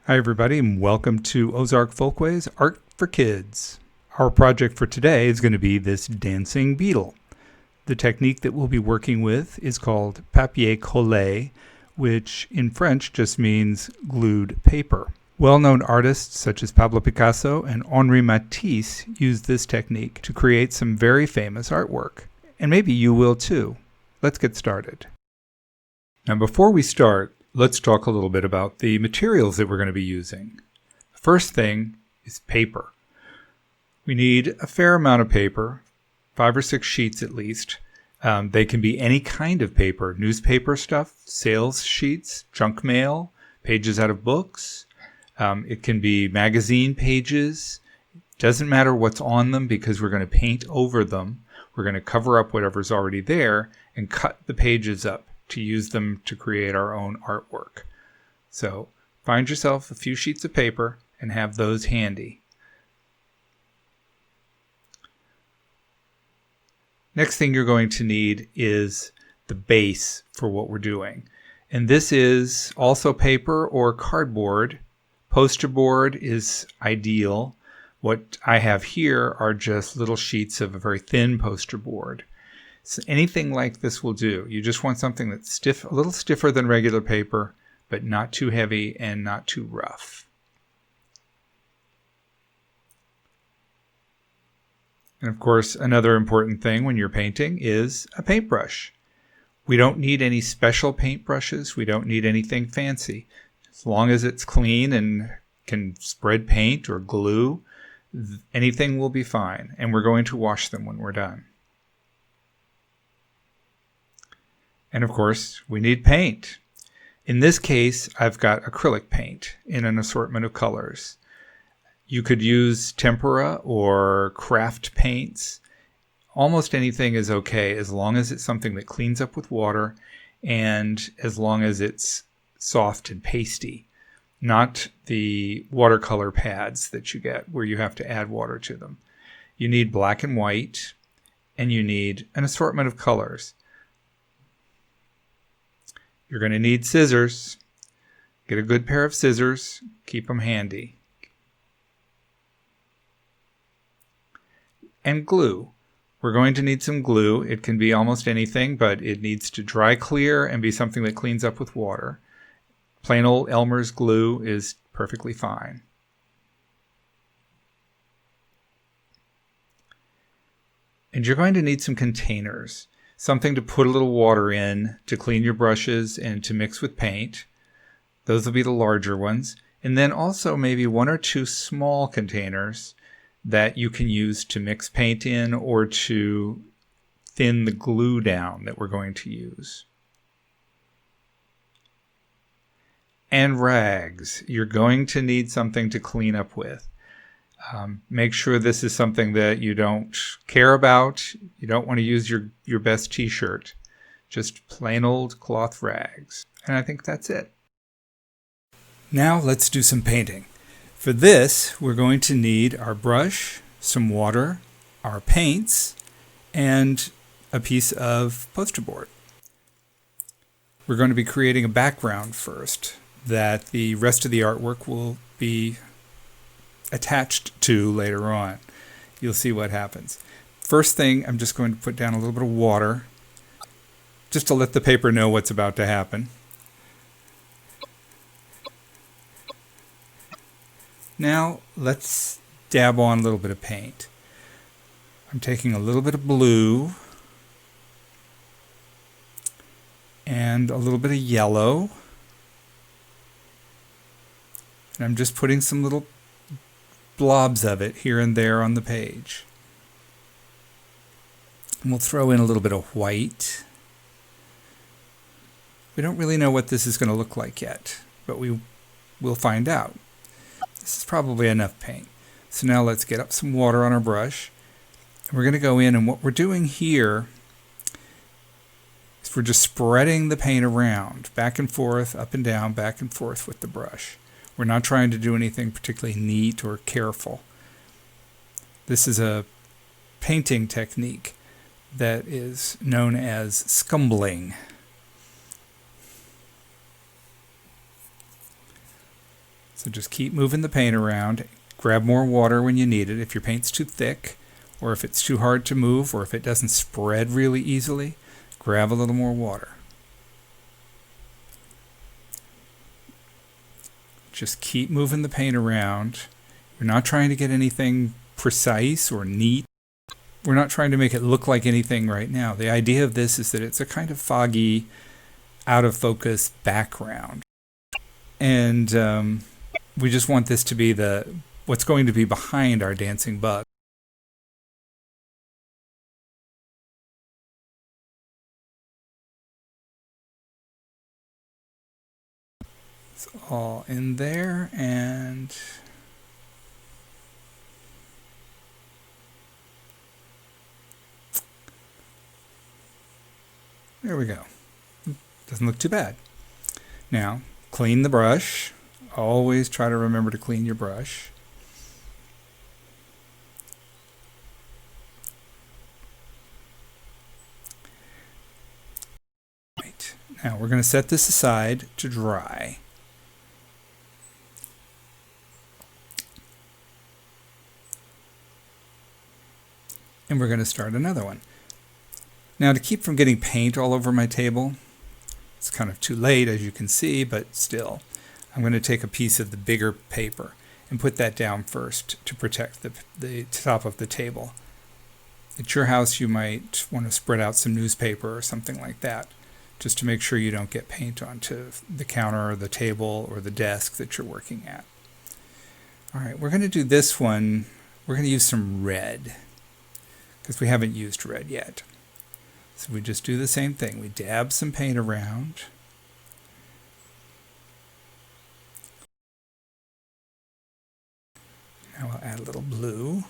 Hi everybody and welcome to Ozark Folkways Art for Kids. Our project for today is going to be this dancing beetle. The technique that we'll be working with is called Papier Collé, which in French just means glued paper. Well-known artists such as Pablo Picasso and Henri Matisse used this technique to create some very famous artwork. And maybe you will too. Let's get started. Now before we start, let's talk a little bit about the materials that we're going to be using. The first thing is paper. We need a fair amount of paper, 5 or 6 sheets at least. They can be any kind of paper, newspaper stuff, sales sheets, junk mail, pages out of books. It can be magazine pages. Doesn't matter what's on them because we're going to paint over them. We're going to cover up whatever's already there and cut the pages up to use them to create our own artwork. So find yourself a few sheets of paper and have those handy. Next thing you're going to need is the base for what we're doing. And this is also paper or cardboard. Posterboard is ideal. What I have here are just little sheets of a very thin posterboard. So anything like this will do. You just want something that's stiff, a little stiffer than regular paper, but not too heavy and not too rough. And of course, another important thing when you're painting is a paintbrush. We don't need any special paintbrushes. We don't need anything fancy. As long as it's clean and can spread paint or glue, anything will be fine. And we're going to wash them when we're done. And of course, we need paint. In this case, I've got acrylic paint in an assortment of colors. You could use tempera or craft paints. Almost anything is okay as long as it's something that cleans up with water and as long as it's soft and pasty, not the watercolor pads that you get where you have to add water to them. You need black and white, and you need an assortment of colors. You're going to need scissors. Get a good pair of scissors. Keep them handy. And glue. We're going to need some glue. It can be almost anything, but it needs to dry clear and be something that cleans up with water. Plain old Elmer's glue is perfectly fine. And you're going to need some containers. Something to put a little water in to clean your brushes and to mix with paint. Those will be the larger ones. And then also maybe 1 or 2 small containers that you can use to mix paint in or to thin the glue down that we're going to use. And rags. You're going to need something to clean up with. Make sure this is something that you don't care about. You don't want to use your best t-shirt. Just plain old cloth rags. And I think that's it. Now let's do some painting. For this, we're going to need our brush, some water, our paints, and a piece of posterboard. We're going to be creating a background first that the rest of the artwork will be attached to later on. You'll see what happens. First thing, I'm just going to put down a little bit of water just to let the paper know what's about to happen. Now let's dab on a little bit of paint. I'm taking a little bit of blue and a little bit of yellow. And I'm just putting some little blobs of it here and there on the page. And we'll throw in a little bit of white. We don't really know what this is going to look like yet, but we'll find out. This is probably enough paint. So now let's get up some water on our brush. And we're going to go in, and what we're doing here is we're just spreading the paint around, back and forth, up and down, back and forth with the brush. We're not trying to do anything particularly neat or careful. This is a painting technique that is known as scumbling. So just keep moving the paint around. Grab more water when you need it. If your paint's too thick, or if it's too hard to move, or if it doesn't spread really easily, grab a little more water. Just keep moving the paint around. You're not trying to get anything precise or neat. We're not trying to make it look like anything right now. The idea of this is that it's a kind of foggy, out of focus background. And we just want this to be what's going to be behind our dancing bug. It's all in there, and there we go. Doesn't look too bad. Now, clean the brush. Always try to remember to clean your brush. Right. Now we're going to set this aside to dry. And we're going to start another one. Now, to keep from getting paint all over my table, it's kind of too late, as you can see, but still, I'm going to take a piece of the bigger paper and put that down first to protect the top of the table. At your house, you might want to spread out some newspaper or something like that, just to make sure you don't get paint onto the counter or the table or the desk that you're working at. All right, we're going to do this one. We're going to use some red, because we haven't used red yet. So we just do the same thing. We dab some paint around. Now I'll add a little blue.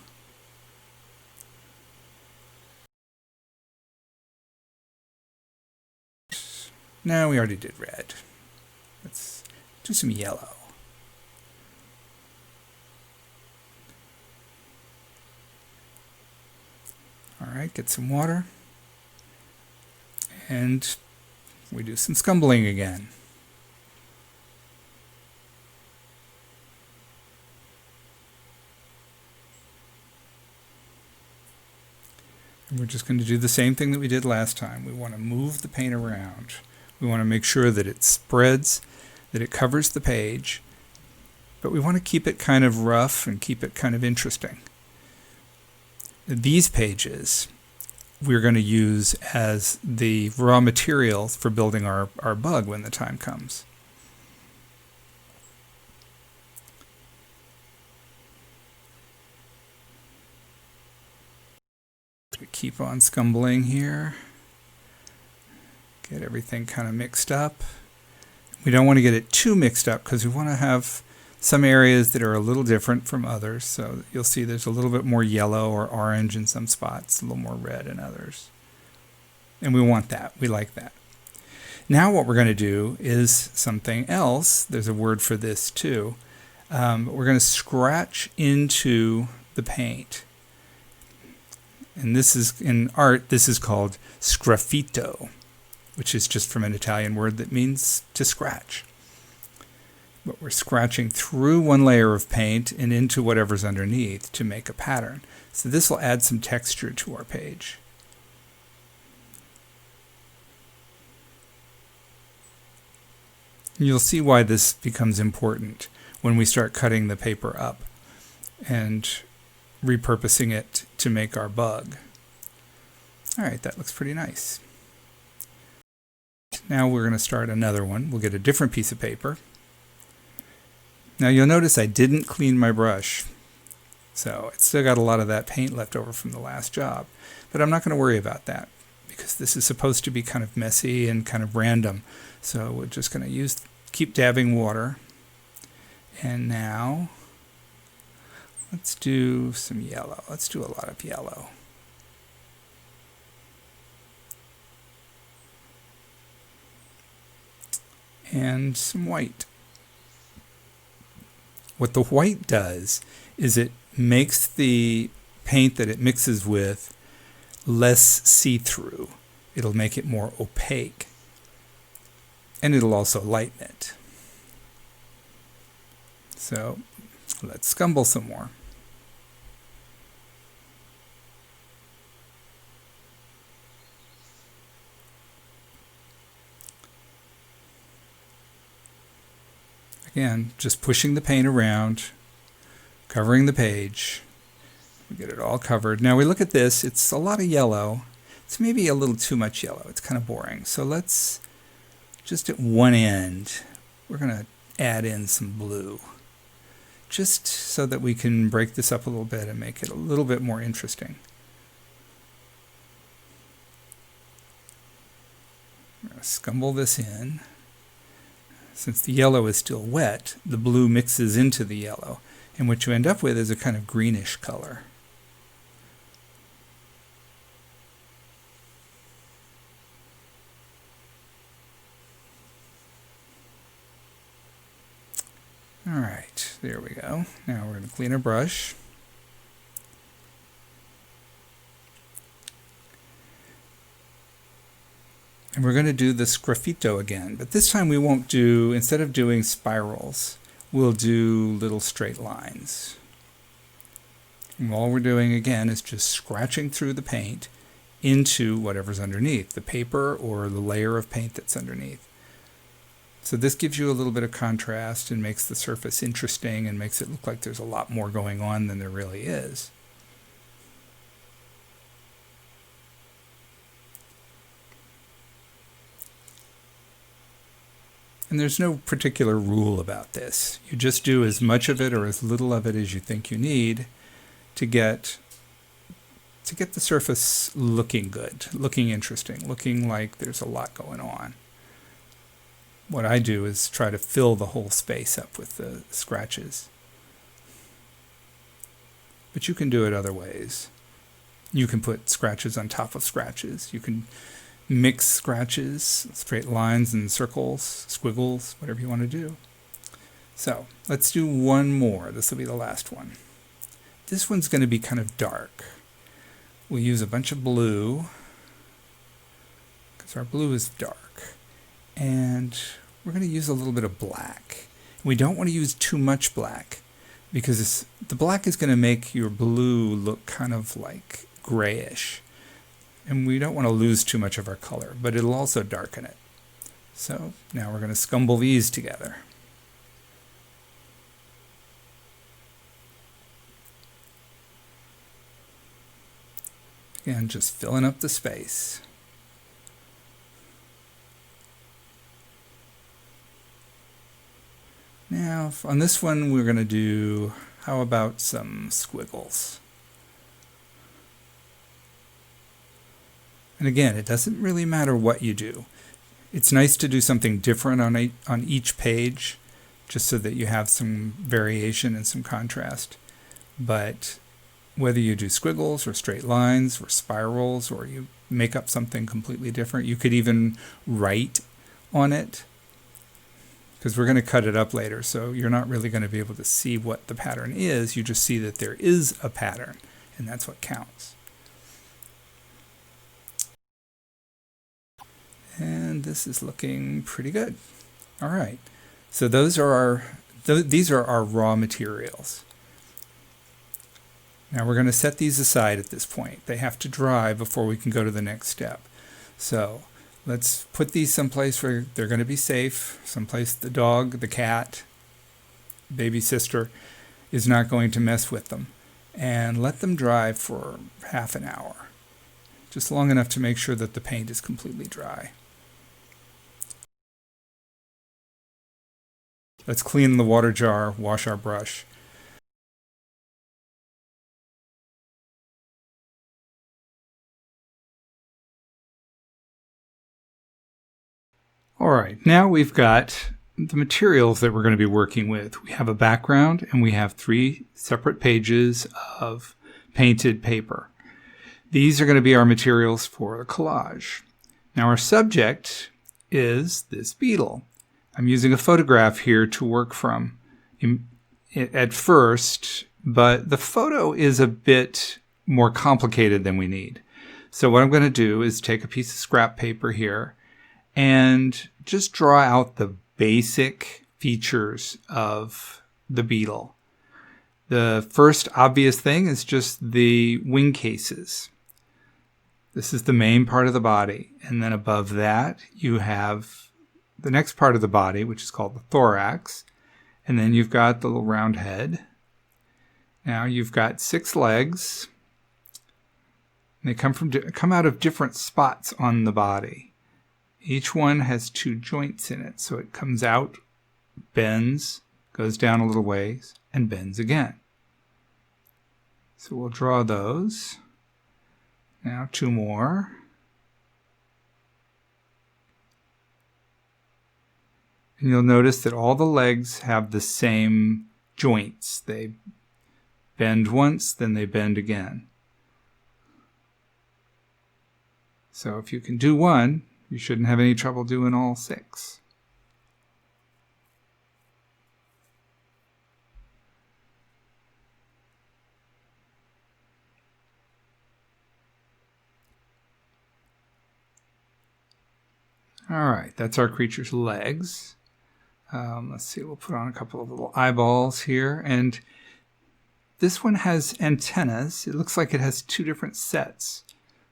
No, we already did red. Let's do some yellow. All right, get some water. And we do some scumbling again. And we're just going to do the same thing that we did last time. We want to move the paint around. We want to make sure that it spreads, that it covers the page, but we want to keep it kind of rough and keep it kind of interesting. These pages we're going to use as the raw materials for building our bug when the time comes. We keep on scumbling here. Get everything kind of mixed up. We don't want to get it too mixed up because we want to have some areas that are a little different from others. So you'll see there's a little bit more yellow or orange in some spots, a little more red in others. And we want that. We like that. Now what we're going to do is something else. There's a word for this too. We're going to scratch into the paint. And this is, in art, this is called sgraffito, which is just from an Italian word that means to scratch. But we're scratching through one layer of paint and into whatever's underneath to make a pattern. So this will add some texture to our page. And you'll see why this becomes important when we start cutting the paper up and repurposing it to make our bug. All right, that looks pretty nice. Now we're going to start another one. We'll get a different piece of paper. Now you'll notice I didn't clean my brush, so it's still got a lot of that paint left over from the last job. But I'm not going to worry about that because this is supposed to be kind of messy and kind of random. So we're just going to keep dabbing water. And now let's do some yellow. Let's do a lot of yellow. And some white. What the white does is it makes the paint that it mixes with less see-through. It'll make it more opaque. And it'll also lighten it. So let's scumble some more. Again, just pushing the paint around, covering the page. We get it all covered. Now we look at this, it's a lot of yellow. It's maybe a little too much yellow. It's kind of boring. So let's, just at one end, we're going to add in some blue. Just so that we can break this up a little bit and make it a little bit more interesting. I'm going to scumble this in. Since the yellow is still wet, the blue mixes into the yellow, and what you end up with is a kind of greenish color. All right, there we go. Now we're going to clean our brush. And we're going to do this graffito again, but this time we won't do, instead of doing spirals, we'll do little straight lines. And all we're doing again is just scratching through the paint into whatever's underneath, the paper or the layer of paint that's underneath. So this gives you a little bit of contrast and makes the surface interesting and makes it look like there's a lot more going on than there really is. And there's no particular rule about this. You just do as much of it or as little of it as you think you need to get the surface looking good, looking interesting, looking like there's a lot going on. What I do is try to fill the whole space up with the scratches. But you can do it other ways. You can put scratches on top of scratches. You can mix scratches, straight lines and circles, squiggles, whatever you want to do. So let's do one more. This will be the last one. This one's going to be kind of dark. We'll use a bunch of blue because our blue is dark. And we're going to use a little bit of black. We don't want to use too much black because the black is going to make your blue look kind of like grayish. And we don't want to lose too much of our color, but it'll also darken it. So now we're going to scumble these together. Again, just filling up the space. Now, on this one, we're going to do, how about some squiggles? And again, it doesn't really matter what you do. It's nice to do something different on each page, just so that you have some variation and some contrast. But whether you do squiggles or straight lines or spirals, or you make up something completely different, you could even write on it, because we're going to cut it up later, so you're not really going to be able to see what the pattern is. You just see that there is a pattern, and that's what counts. And this is looking pretty good. All right, so these are our raw materials. Now we're going to set these aside at this point. They have to dry before we can go to the next step. So let's put these someplace where they're going to be safe, someplace the dog, the cat, baby sister is not going to mess with them. And let them dry for half an hour, just long enough to make sure that the paint is completely dry. Let's clean the water jar, wash our brush. All right, now we've got the materials that we're going to be working with. We have a background and we have 3 separate pages of painted paper. These are going to be our materials for the collage. Now our subject is this beetle. I'm using a photograph here to work from at first, but the photo is a bit more complicated than we need. So what I'm going to do is take a piece of scrap paper here and just draw out the basic features of the beetle. The first obvious thing is just the wing cases. This is the main part of the body. And then above that, you have the next part of the body, which is called the thorax. And then you've got the little round head. Now you've got 6 legs. And they come out of different spots on the body. Each one has 2 joints in it. So it comes out, bends, goes down a little ways, and bends again. So we'll draw those. Now 2 more. And you'll notice that all the legs have the same joints. They bend once, then they bend again. So if you can do one, you shouldn't have any trouble doing all 6. All right, that's our creature's legs. Let's see, we'll put on a couple of little eyeballs here. And this one has antennas. It looks like it has 2 different sets.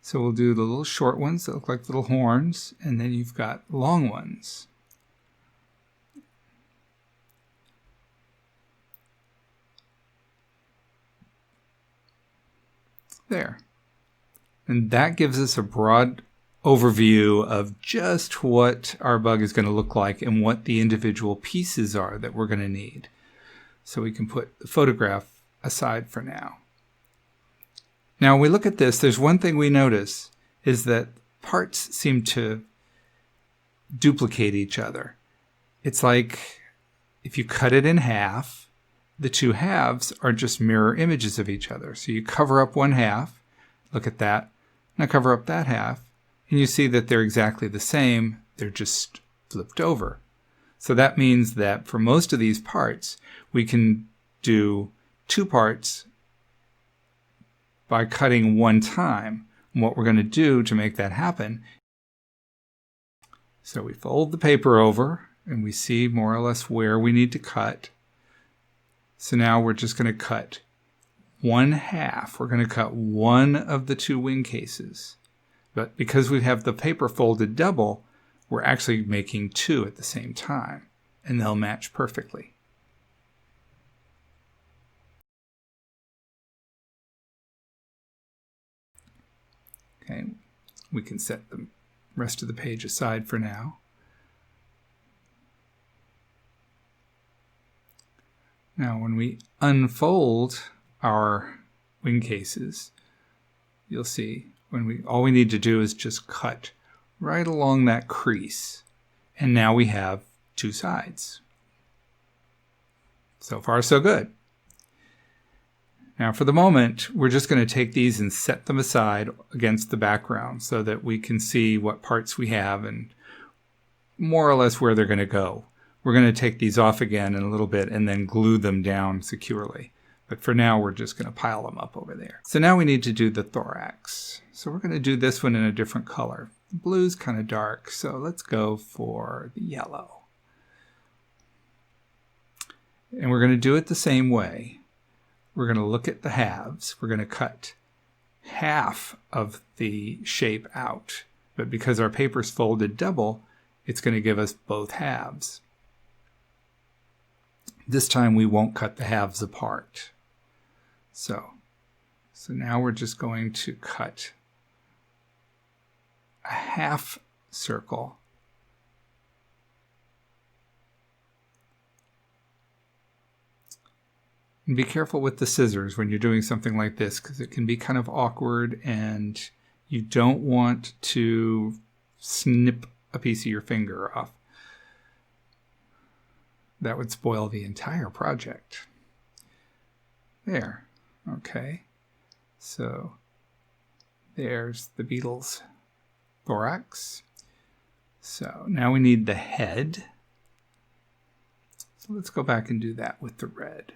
So we'll do the little short ones that look like little horns, and then you've got long ones. There. And that gives us a broad overview of just what our bug is going to look like and what the individual pieces are that we're going to need. So we can put the photograph aside for now. Now when we look at this, there's one thing we notice is that parts seem to duplicate each other. It's like if you cut it in half, the 2 halves are just mirror images of each other. So you cover up one half, look at that, now cover up that half, and you see that they're exactly the same, they're just flipped over. So that means that for most of these parts, we can do 2 parts by cutting 1 time. And what we're going to do to make that happen, so we fold the paper over and we see more or less where we need to cut. So now we're just going to cut 1/2. We're going to cut one of the 2 wing cases. But because we have the paper folded double, we're actually making 2 at the same time, and they'll match perfectly. Okay, we can set the rest of the page aside for now. Now, when we unfold our wing cases, you'll see all we need to do is just cut right along that crease. And now we have 2 sides. So far, so good. Now, for the moment, we're just going to take these and set them aside against the background so that we can see what parts we have and more or less where they're going to go. We're going to take these off again in a little bit and then glue them down securely. But for now, we're just going to pile them up over there. So now we need to do the thorax. So we're going to do this one in a different color. The blue's kind of dark, so let's go for the yellow. And we're going to do it the same way. We're going to look at the halves. We're going to cut half of the shape out. But because our paper's folded double, it's going to give us both halves. This time we won't cut the halves apart. So now we're just going to cut a half circle. And be careful with the scissors when you're doing something like this, because it can be kind of awkward and you don't want to snip a piece of your finger off. That would spoil the entire project. There. Okay. So there's the beetle's thorax. So now we need the head. So let's go back and do that with the red.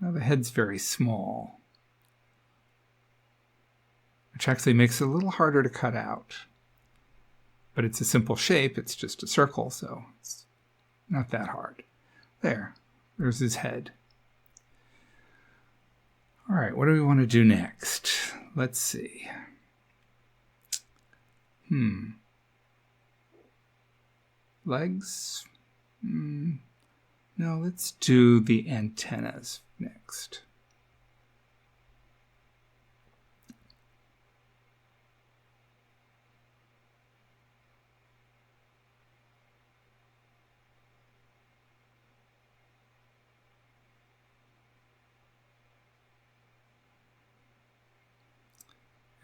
Now the head's very small, which which actually makes it a little harder to cut out. But it's a simple shape. It's just a circle, so it's not that hard. There's his head. All right, what do we want to do next? Let's see. Legs? No, let's do the antennas next.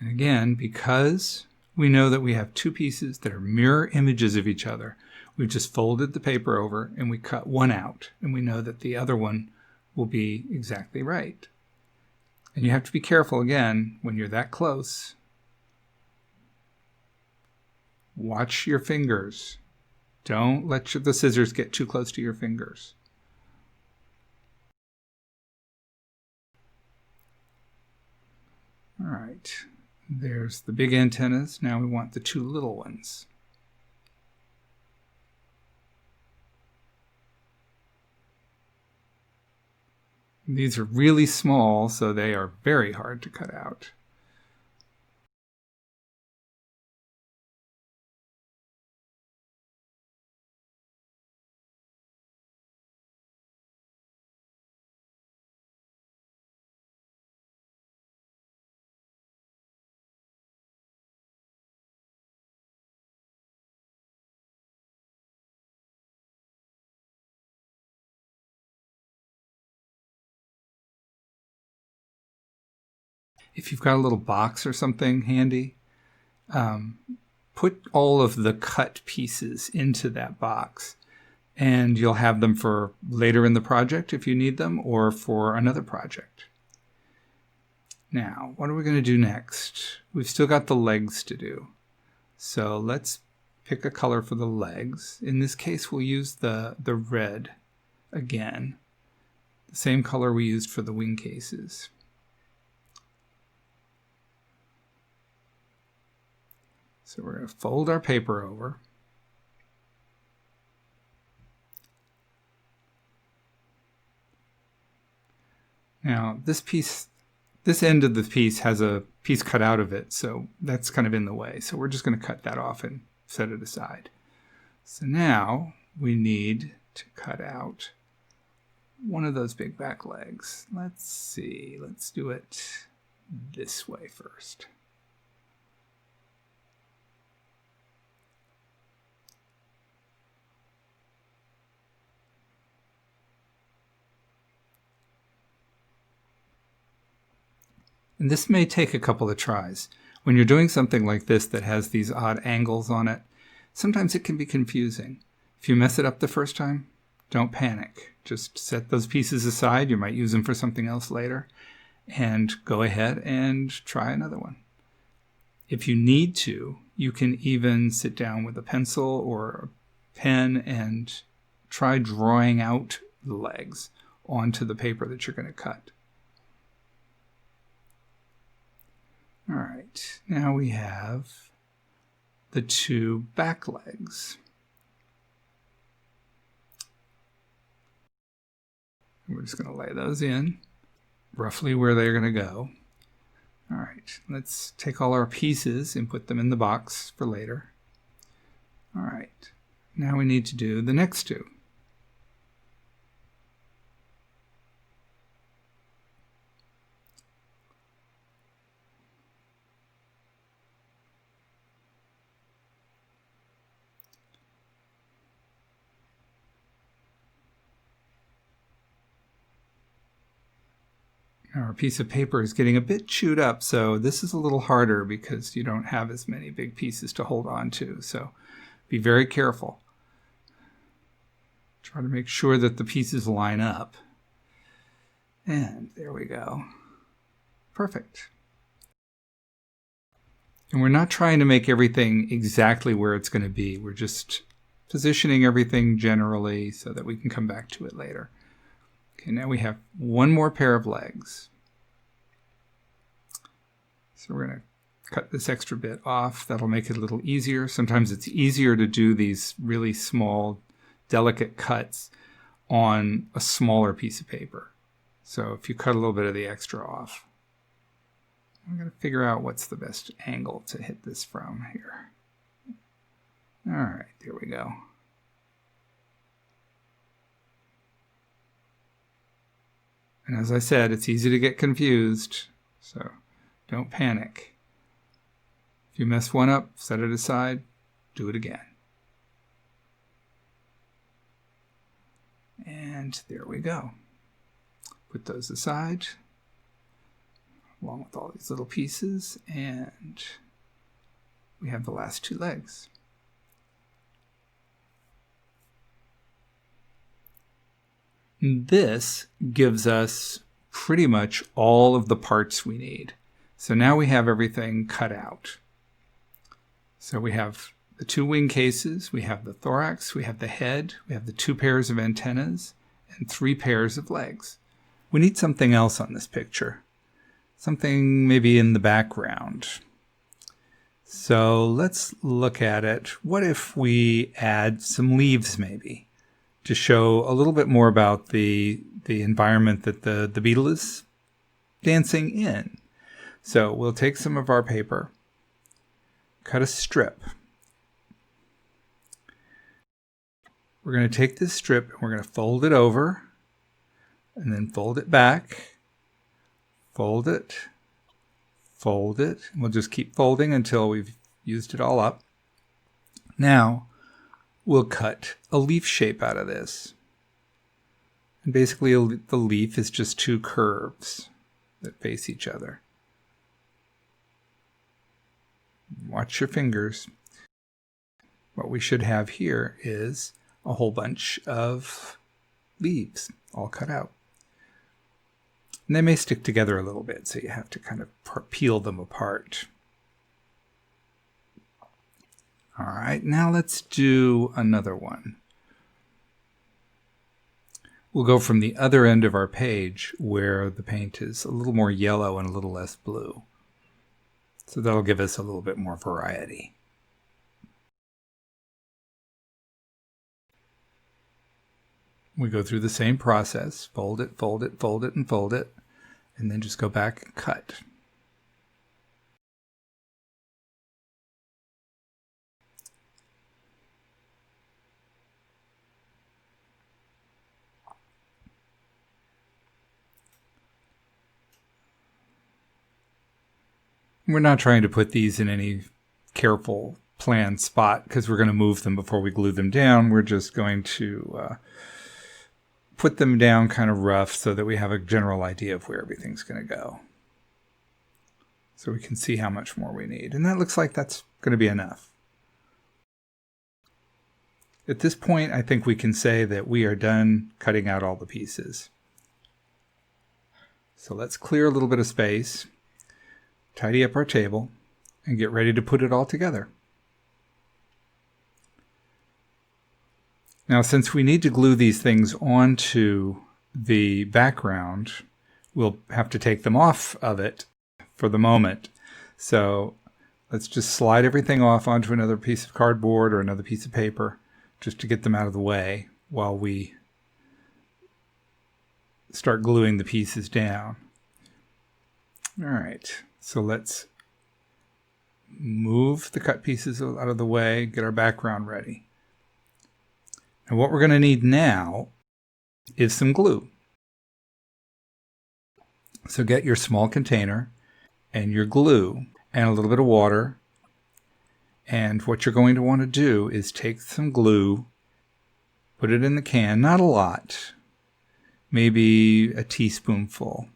And again, because we know that we have two pieces that are mirror images of each other, we've just folded the paper over and we cut one out, and we know that the other one will be exactly right. And you have to be careful again when you're that close. Watch your fingers. Don't let the scissors get too close to your fingers. All right. There's the big antennas. Now we want the two little ones. These are really small, so they are very hard to cut out. If you've got a little box or something handy, put all of the cut pieces into that box, and you'll have them for later in the project if you need them, or for another project. Now, what are we going to do next? We've still got the legs to do. So let's pick a color for the legs. In this case, we'll use the red again, the same color we used for the wing cases. So we're going to fold our paper over. Now this end of the piece has a piece cut out of it, so that's kind of in the way. So we're just going to cut that off and set it aside. So now we need to cut out one of those big back legs. Let's see, let's do it this way first. And this may take a couple of tries. When you're doing something like this that has these odd angles on it, sometimes it can be confusing. If you mess it up the first time, don't panic. Just set those pieces aside. You might use them for something else later. And go ahead and try another one. If you need to, you can even sit down with a pencil or a pen and try drawing out the legs onto the paper that you're going to cut. All right, now we have the two back legs. We're just going to lay those in roughly where they're going to go. All right, let's take all our pieces and put them in the box for later. All right, now we need to do the next two. Our piece of paper is getting a bit chewed up, so this is a little harder because you don't have as many big pieces to hold on to. So be very careful. Try to make sure that the pieces line up. And there we go. Perfect. And we're not trying to make everything exactly where it's going to be. We're just positioning everything generally so that we can come back to it later. Okay, now we have one more pair of legs. So we're going to cut this extra bit off. That'll make it a little easier. Sometimes it's easier to do these really small, delicate cuts on a smaller piece of paper. So if you cut a little bit of the extra off. I'm going to figure out what's the best angle to hit this from here. All right, there we go. And as I said, it's easy to get confused, so don't panic. If you mess one up, set it aside, do it again. And there we go. Put those aside, along with all these little pieces, and we have the last two legs. This gives us pretty much all of the parts we need. So now we have everything cut out. So we have the two wing cases, we have the thorax, we have the head, we have the two pairs of antennas, and 3 pairs of legs. We need something else on this picture. Something maybe in the background. So let's look at it. What if we add some leaves maybe to show a little bit more about the environment that the beetle is dancing in? So we'll take some of our paper, cut a strip. We're going to take this strip and we're going to fold it over and then fold it back, fold it, fold it. And we'll just keep folding until we've used it all up. Now we'll cut a leaf shape out of this. And basically the leaf is just 2 curves that face each other. Watch your fingers. What we should have here is a whole bunch of leaves all cut out. And they may stick together a little bit, so you have to kind of peel them apart. All right, now let's do another one. We'll go from the other end of our page where the paint is a little more yellow and a little less blue. So that'll give us a little bit more variety. We go through the same process, fold it, fold it, fold it, and fold it, and then just go back and cut. We're not trying to put these in any careful planned spot because we're going to move them before we glue them down. We're just going to put them down kind of rough so that we have a general idea of where everything's going to go. So we can see how much more we need. And that looks like that's going to be enough. At this point, I think we can say that we are done cutting out all the pieces. So let's clear a little bit of space, tidy up our table, and get ready to put it all together. Now, since we need to glue these things onto the background, we'll have to take them off of it for the moment. So let's just slide everything off onto another piece of cardboard or another piece of paper just to get them out of the way while we start gluing the pieces down. All right, so let's move the cut pieces out of the way, get our background ready. And what we're going to need now is some glue. So get your small container and your glue and a little bit of water. And what you're going to want to do is take some glue, put it in the can, not a lot, maybe a teaspoonful.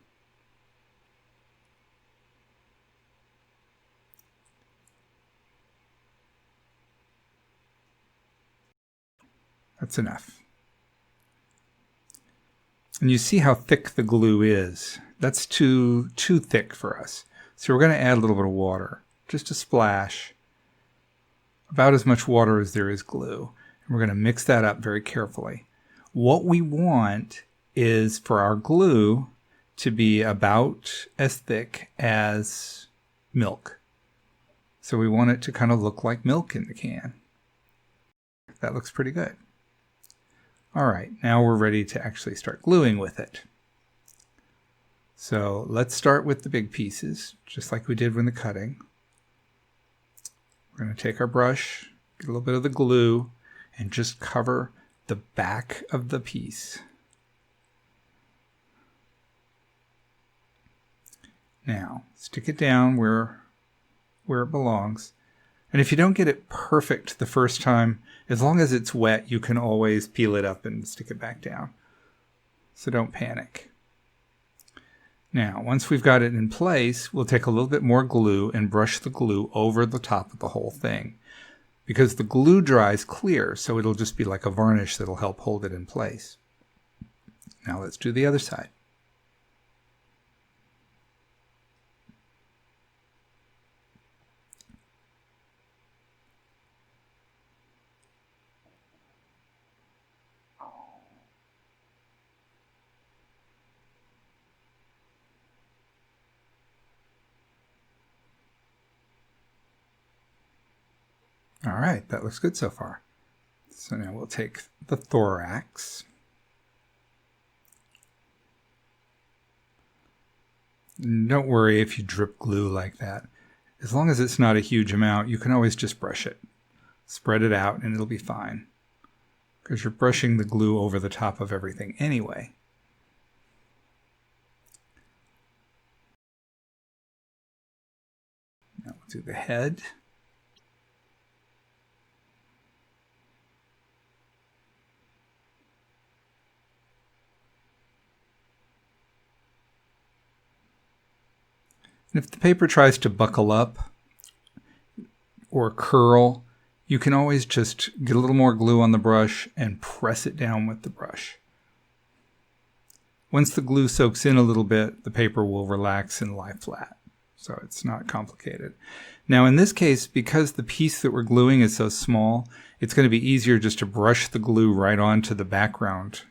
That's enough. And you see how thick the glue is. That's too thick for us. So we're going to add a little bit of water, just a splash, about as much water as there is glue. And we're going to mix that up very carefully. What we want is for our glue to be about as thick as milk. So we want it to kind of look like milk in the can. That looks pretty good. All right, now we're ready to actually start gluing with it. So let's start with the big pieces, just like we did when the cutting. We're going to take our brush, get a little bit of the glue, and just cover the back of the piece. Now, stick it down where it belongs. And if you don't get it perfect the first time, as long as it's wet, you can always peel it up and stick it back down. So don't panic. Now, once we've got it in place, we'll take a little bit more glue and brush the glue over the top of the whole thing. Because the glue dries clear, so it'll just be like a varnish that'll help hold it in place. Now let's do the other side. All right, that looks good so far. So now we'll take the thorax. And don't worry if you drip glue like that. As long as it's not a huge amount, you can always just brush it. Spread it out and it'll be fine. Because you're brushing the glue over the top of everything anyway. Now we'll do the head. And if the paper tries to buckle up or curl, you can always just get a little more glue on the brush and press it down with the brush. Once the glue soaks in a little bit, the paper will relax and lie flat. So it's not complicated. Now in this case, because the piece that we're gluing is so small, it's going to be easier just to brush the glue right onto the background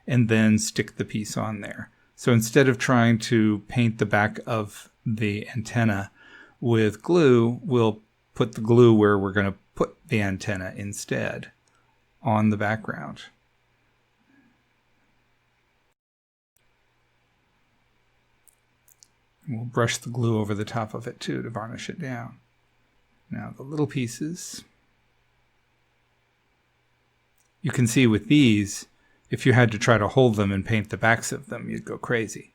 and then stick the piece on there. So instead of trying to paint the back of the antenna with glue, we'll put the glue where we're going to put the antenna instead on the background. And we'll brush the glue over the top of it too to varnish it down. Now the little pieces. You can see with these, if you had to try to hold them and paint the backs of them, you'd go crazy.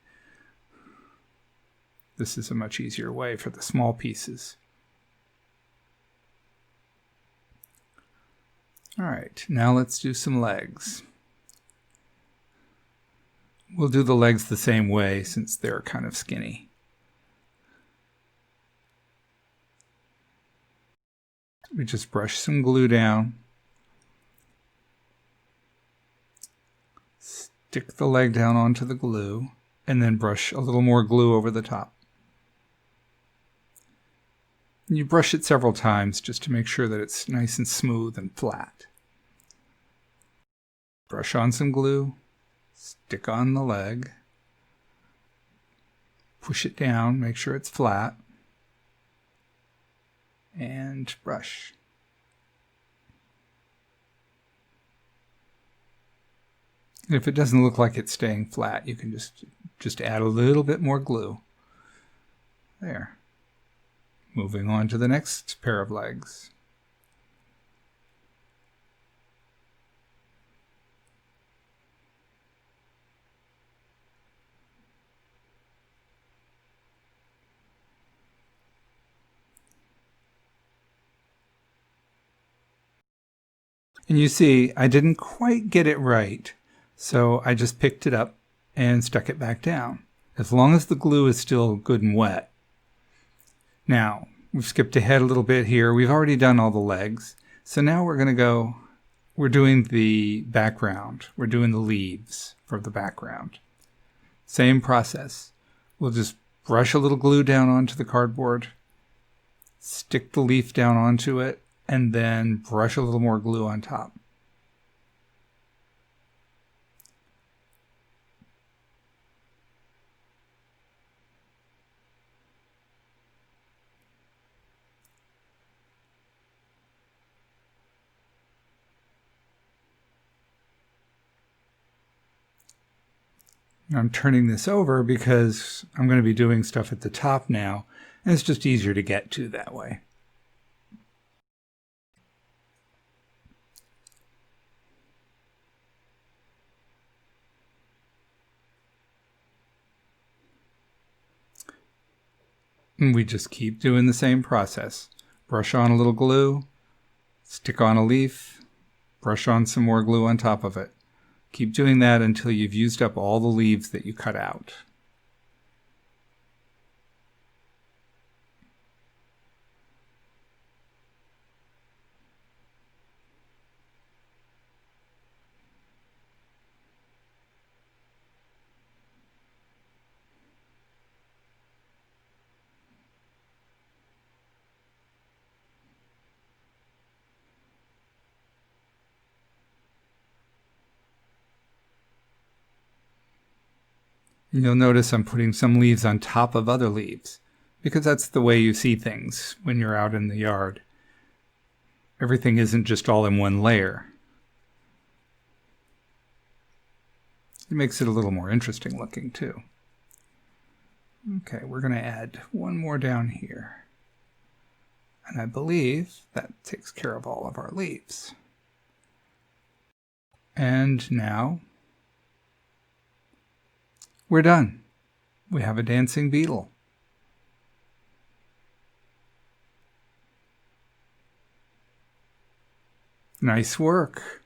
This is a much easier way for the small pieces. All right, now let's do some legs. We'll do the legs the same way since they're kind of skinny. We just brush some glue down. Stick the leg down onto the glue and then brush a little more glue over the top. You brush it several times just to make sure that it's nice and smooth and flat. Brush on some glue, stick on the leg, push it down, make sure it's flat, and brush. And if it doesn't look like it's staying flat, you can just add a little bit more glue. There. Moving on to the next pair of legs. And you see, I didn't quite get it right, so I just picked it up and stuck it back down, as long as the glue is still good and wet. Now, we've skipped ahead a little bit here. We've already done all the legs. So now we're doing the background. We're doing the leaves for the background. Same process. We'll just brush a little glue down onto the cardboard, stick the leaf down onto it, and then brush a little more glue on top. I'm turning this over because I'm going to be doing stuff at the top now, and it's just easier to get to that way. And we just keep doing the same process. Brush on a little glue, stick on a leaf, brush on some more glue on top of it. Keep doing that until you've used up all the leaves that you cut out. And you'll notice I'm putting some leaves on top of other leaves, because that's the way you see things when you're out in the yard. Everything isn't just all in one layer. It makes it a little more interesting looking too. Okay, we're going to add one more down here. And I believe that takes care of all of our leaves. And now we're done. We have a dancing beetle. Nice work.